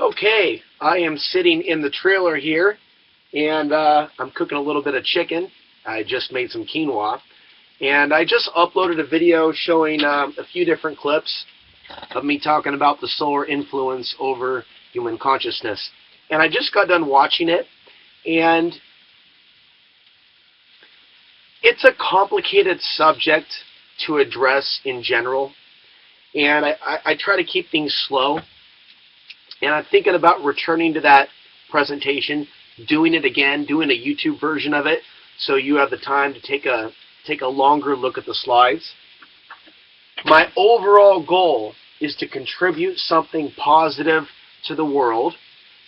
Okay, I am sitting in the trailer here, and I'm cooking a little bit of chicken. I just made some quinoa, and I just uploaded a video showing a few different clips of me talking about the solar influence over human consciousness. And I just got done watching it, and it's a complicated subject to address in general, and I try to keep things slow. And I'm thinking about returning to that presentation, doing it again, doing a YouTube version of it, so you have the time to take a longer look at the slides. My overall goal is to contribute something positive to the world.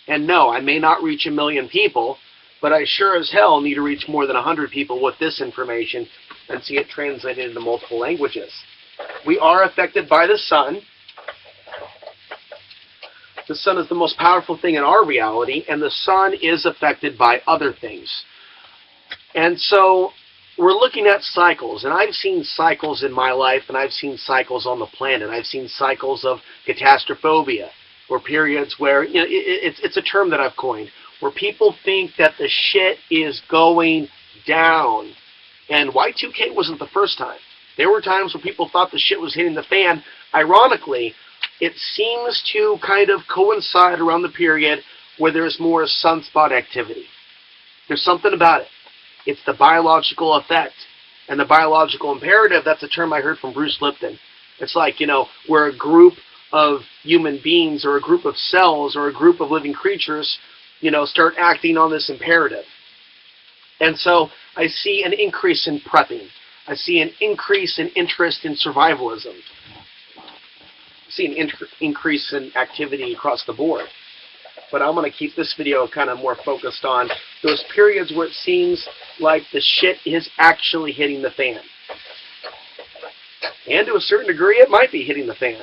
And no, I may not reach 1 million people, but I sure as hell need to reach more than 100 people with this information and see it translated into multiple languages. We are affected by the sun. The sun is the most powerful thing in our reality, and the sun is affected by other things. And so we're looking at cycles, and I've seen cycles in my life, and I've seen cycles on the planet. I've seen cycles of catastrophia, or periods where, you know, it's a term that I've coined, where people think that the shit is going down. And Y2K wasn't the first time. There were times when people thought the shit was hitting the fan. Ironically, it seems to kind of coincide around the period where there's more sunspot activity. There's something about it. It's the biological effect. And the biological imperative, that's a term I heard from Bruce Lipton. It's like, you know, we're a group of human beings or a group of cells or a group of living creatures, you know, start acting on this imperative. And so I see an increase in prepping. I see an increase in interest in survivalism. I see an increase in activity across the board. But I'm going to keep this video kind of more focused on those periods where it seems like the shit is actually hitting the fan. And to a certain degree, it might be hitting the fan.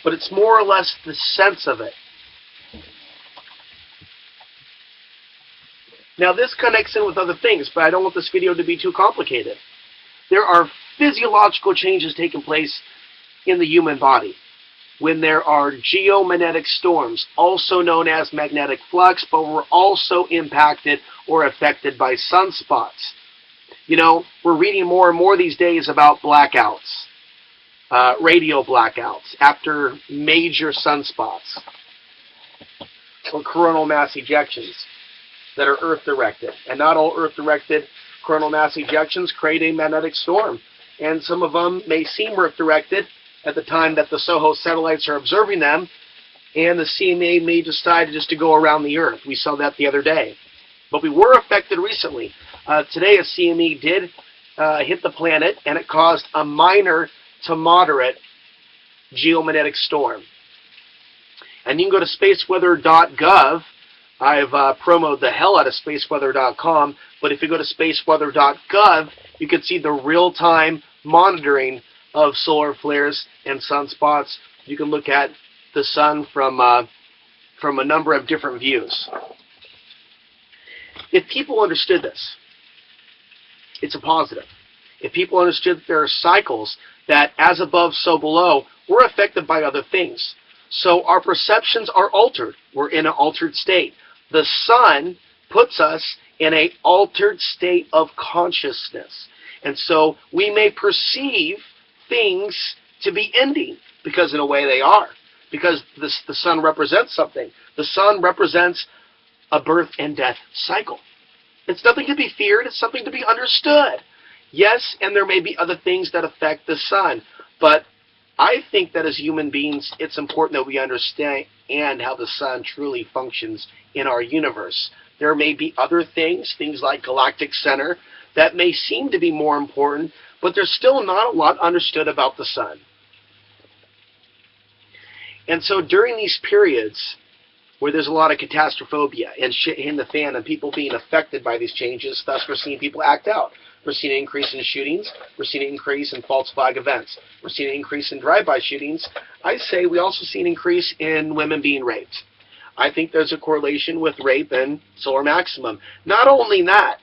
But it's more or less the sense of it. Now this connects in with other things, but I don't want this video to be too complicated. There are physiological changes taking place in the human body when there are geomagnetic storms, also known as magnetic flux, but we're also impacted or affected by sunspots. You know, we're reading more and more these days about blackouts, radio blackouts after major sunspots, or coronal mass ejections that are Earth-directed. And not all Earth-directed coronal mass ejections create a magnetic storm. And some of them may seem Earth-directed at the time that the SOHO satellites are observing them, and the CMA may decide just to go around the Earth. We saw that the other day. But we were affected recently. Today a CME did hit the planet, and it caused a minor to moderate geomagnetic storm. And you can go to spaceweather.gov. I've promoted the hell out of spaceweather.com, but if you go to spaceweather.gov, you can see the real-time monitoring of solar flares and sunspots. You can look at the sun from a number of different views. If people understood this, it's a positive. If people understood that there are cycles that, as above, so below, we're affected by other things. So our perceptions are altered. We're in an altered state. The sun puts us in an altered state of consciousness. And so we may perceive things to be ending, because in a way they are. Because the sun represents something. The sun represents a birth and death cycle. It's nothing to be feared. It's something to be understood. Yes, and there may be other things that affect the sun. But I think that as human beings, it's important that we understand how the sun truly functions in our universe. There may be other things like galactic center, that may seem to be more important, but there's still not a lot understood about the sun. And so during these periods where there's a lot of catastrophia and shit hitting the fan and people being affected by these changes, thus we're seeing people act out. We're seeing an increase in shootings. We're seeing an increase in false flag events. We're seeing an increase in drive-by shootings. I say we also see an increase in women being raped. I think there's a correlation with rape and solar maximum. Not only that,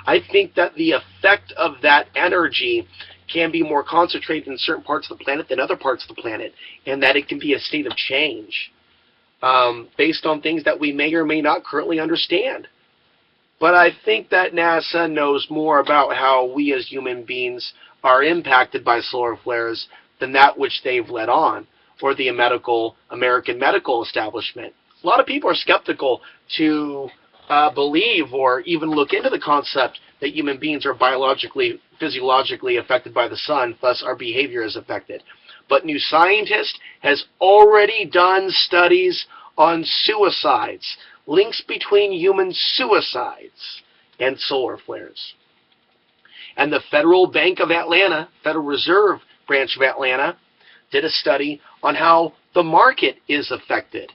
I think that the effect of that energy can be more concentrated in certain parts of the planet than other parts of the planet, and that it can be a state of change based on things that we may or may not currently understand. But I think that NASA knows more about how we as human beings are impacted by solar flares than that which they've let on, or the American medical establishment. A lot of people are skeptical to believe or even look into the concept that human beings are biologically, physiologically affected by the sun, thus our behavior is affected. But New Scientist has already done studies on suicides, links between human suicides and solar flares. And the Federal Bank of Atlanta, Federal Reserve Branch of Atlanta, did a study on how the market is affected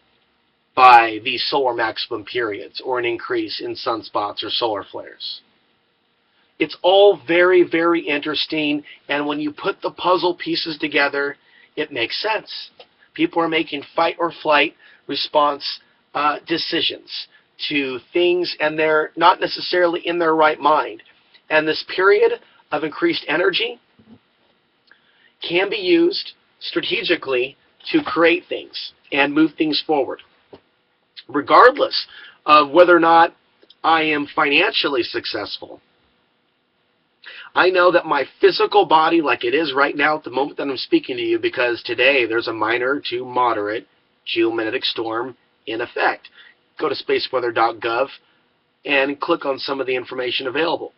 by these solar maximum periods or an increase in sunspots or solar flares. It's all very, very interesting, and when you put the puzzle pieces together, it makes sense. People are making fight or flight response decisions to things, and they're not necessarily in their right mind. And this period of increased energy can be used strategically to create things and move things forward, regardless of whether or not I am financially successful. I know that my physical body, like it is right now at the moment that I'm speaking to you, because today there's a minor to moderate geomagnetic storm in effect. Go to spaceweather.gov and click on some of the information available.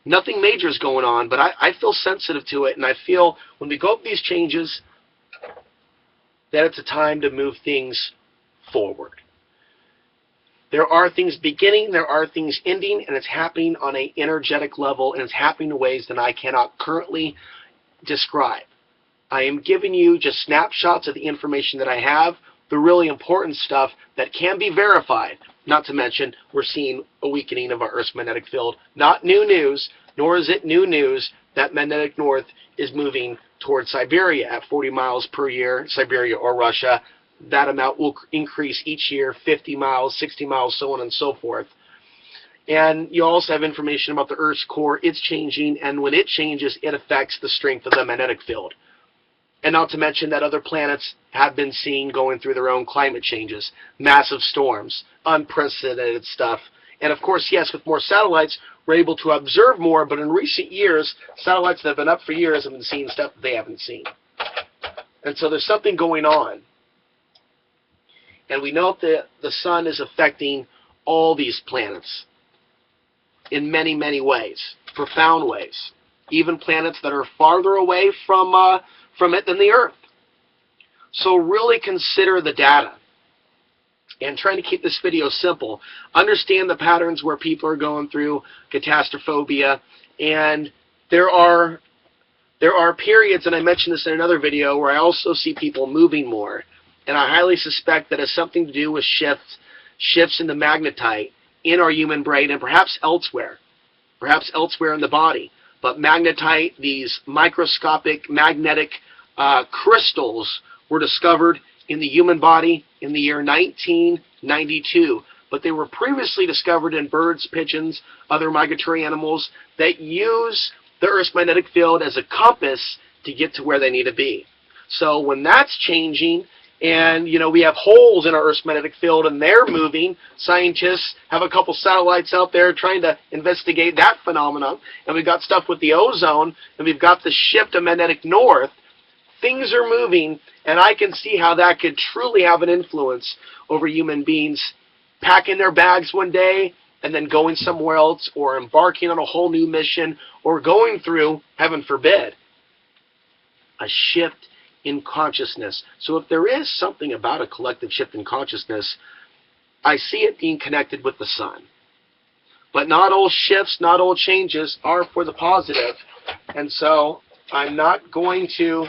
Nothing major is going on, but I feel sensitive to it, and I feel when we go up these changes that it's a time to move things forward. There are things beginning, there are things ending, and it's happening on an energetic level, and it's happening in ways that I cannot currently describe. I am giving you just snapshots of the information that I have, the really important stuff that can be verified. Not to mention, we're seeing a weakening of our Earth's magnetic field. Not new news, nor is it new news that magnetic north is moving towards Siberia at 40 miles per year, Siberia or Russia. That amount will increase each year, 50 miles, 60 miles, so on and so forth. And you also have information about the Earth's core. It's changing, and when it changes, it affects the strength of the magnetic field. And not to mention that other planets have been seen going through their own climate changes, massive storms, unprecedented stuff. And of course, yes, with more satellites, we're able to observe more, but in recent years, satellites that have been up for years have been seeing stuff that they haven't seen. And so there's something going on. And we know that the sun is affecting all these planets in many, many ways, profound ways. Even planets that are farther away from it than the Earth. So really consider the data. And trying to keep this video simple, understand the patterns where people are going through catastrophia, and there are periods, and I mentioned this in another video, where I also see people moving more. And I highly suspect that has something to do with shifts in the magnetite in our human brain and perhaps elsewhere in the body. But magnetite, these microscopic magnetic crystals, were discovered in the human body in the year 1992. But they were previously discovered in birds, pigeons, other migratory animals that use the Earth's magnetic field as a compass to get to where they need to be. So when that's changing, and we have holes in our Earth's magnetic field and they're moving, scientists have a couple satellites out there trying to investigate that phenomenon, and we've got stuff with the ozone, and we've got the shift of magnetic north. Things are moving, and I can see how that could truly have an influence over human beings packing their bags one day and then going somewhere else, or embarking on a whole new mission, or going through, heaven forbid, a shift in consciousness. So if there is something about a collective shift in consciousness, I see it being connected with the sun. But not all shifts, not all changes are for the positive. And so I'm not going to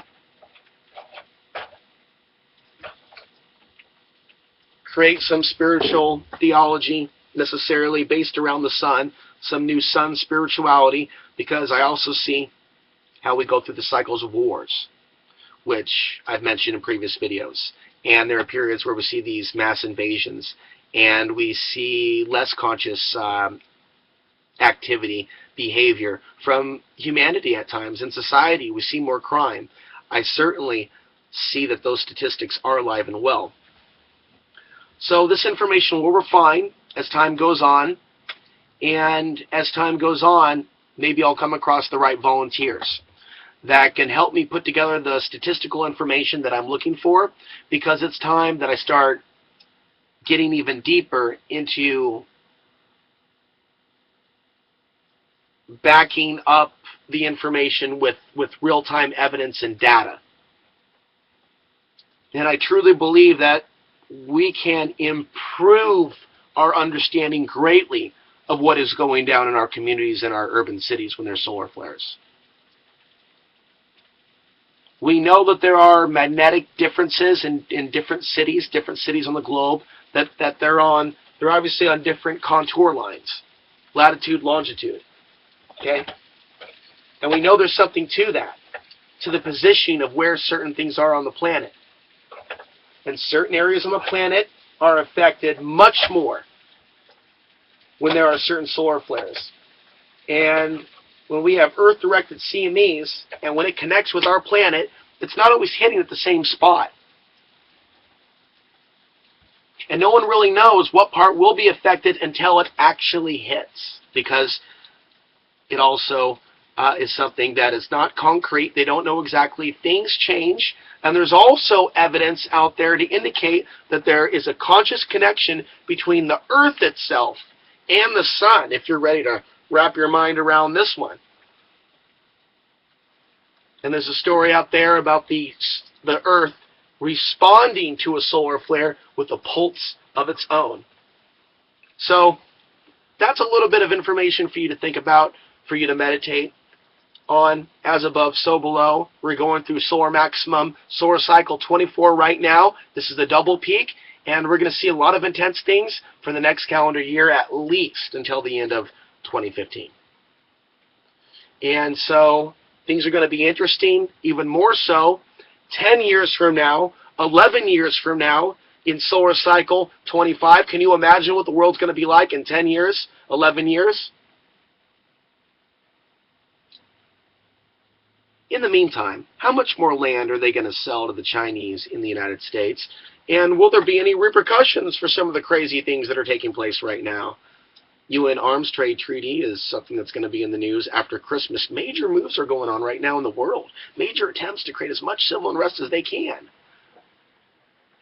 create some spiritual theology necessarily based around the sun, some new sun spirituality, because I also see how we go through the cycles of wars, which I've mentioned in previous videos. and there are periods where we see these mass invasions, and we see less conscious activity, behavior from humanity at times. In society, we see more crime. I certainly see that those statistics are alive and well. So this information will refine as time goes on, and as time goes on, maybe I'll come across the right volunteers that can help me put together the statistical information that I'm looking for, because it's time that I start getting even deeper into backing up the information with real-time evidence and data. And I truly believe that we can improve our understanding greatly of what is going down in our communities and our urban cities when there's solar flares. We know that there are magnetic differences in different cities on the globe, that they're obviously on different contour lines, latitude, longitude. Okay? And we know there's something to that, to the positioning of where certain things are on the planet. And certain areas on the planet are affected much more when there are certain solar flares. And when we have Earth-directed CMEs, and when it connects with our planet, it's not always hitting at the same spot. And no one really knows what part will be affected until it actually hits, because it also is something that is not concrete. They don't know exactly. Things change, and there's also evidence out there to indicate that there is a conscious connection between the Earth itself and the Sun, if you're ready to wrap your mind around this one. And there's a story out there about the Earth responding to a solar flare with a pulse of its own. So that's a little bit of information for you to think about, for you to meditate on. As above, so below. We're going through solar maximum, solar cycle 24 right now. This is the double peak, and we're going to see a lot of intense things for the next calendar year, at least until the end of 2015. And so things are going to be interesting, even more so 10 years from now, 11 years from now, in solar cycle 25. Can you imagine what the world's going to be like in 10 years, 11 years? In the meantime, how much more land are they going to sell to the Chinese in the United States? And will there be any repercussions for some of the crazy things that are taking place right now? UN Arms Trade Treaty is something that's going to be in the news after Christmas. Major moves are going on right now in the world. Major attempts to create as much civil unrest as they can.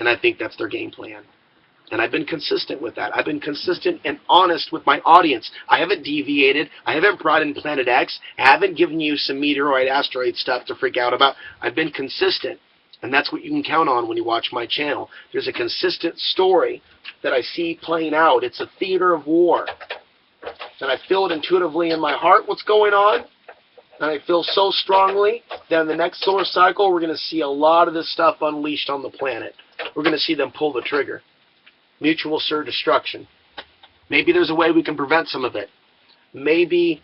And I think that's their game plan. And I've been consistent with that. I've been consistent and honest with my audience. I haven't deviated. I haven't brought in Planet X. I haven't given you some meteoroid, asteroid stuff to freak out about. I've been consistent. And that's what you can count on when you watch my channel. There's a consistent story that I see playing out. It's a theater of war. And I feel it intuitively in my heart what's going on. And I feel so strongly that in the next solar cycle, we're going to see a lot of this stuff unleashed on the planet. We're going to see them pull the trigger. Mutual assured destruction. Maybe there's a way we can prevent some of it. Maybe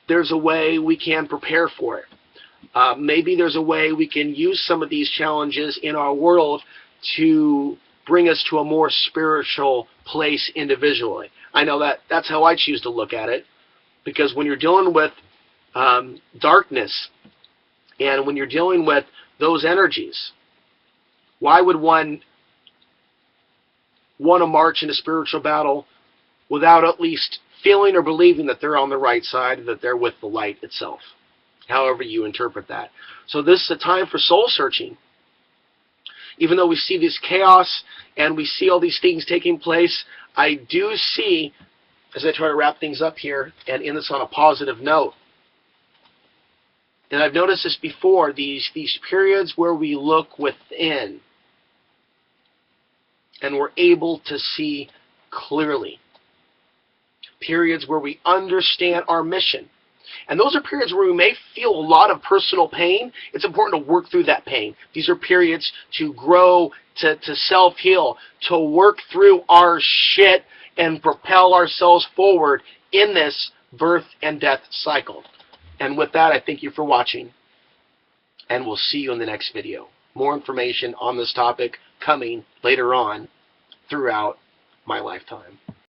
there's a way we can prepare for it. Maybe there's a way we can use some of these challenges in our world to bring us to a more spiritual place individually. I know that's how I choose to look at it, because when you're dealing with darkness, and when you're dealing with those energies, why would one want to march into spiritual battle without at least feeling or believing that they're on the right side, that they're with the light itself? However you interpret that. So this is a time for soul searching. Even though we see this chaos and we see all these things taking place, I do see, as I try to wrap things up here and end this on a positive note, and I've noticed this before, these periods where we look within and we're able to see clearly. Periods where we understand our mission. And those are periods where we may feel a lot of personal pain. It's important to work through that pain. These are periods to grow, to self-heal, to work through our shit and propel ourselves forward in this birth and death cycle. And with that, I thank you for watching, and we'll see you in the next video. More information on this topic coming later on throughout my lifetime.